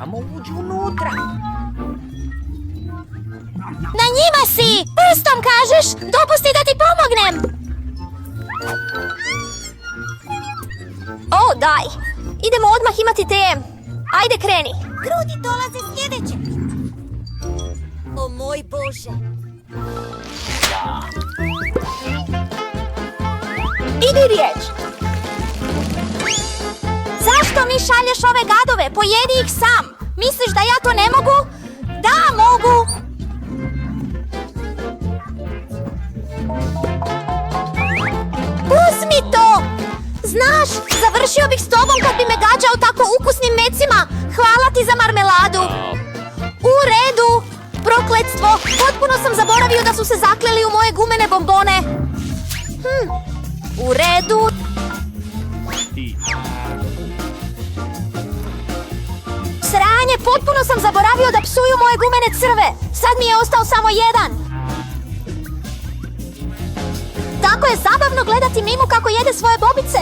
samo uđi unutra. Na njima si! Prstom kažeš! Dopusti da ti pomognem! O, daj! Idemo odmah imati te... Ajde, kreni! Grudi dolaze sljedeće. O moj Bože. Idi riječ! Zašto mi šalješ ove gadove? Pojedi ih sam! Misliš da ja to ne mogu? Da, mogu! Uzmi to! Znaš, završio bih s tobom kad bi me gađao tako ukusnim mecima. Hvala ti za marmeladu. U redu. Prokletstvo. Potpuno sam zaboravio da su se zakleli u moje gumene bombone. U redu. Sranje, potpuno sam zaboravio da psuju moje gumene crve. Sad mi je ostao samo jedan. Tako je zabavno gledati Mimu kako jede svoje bobice.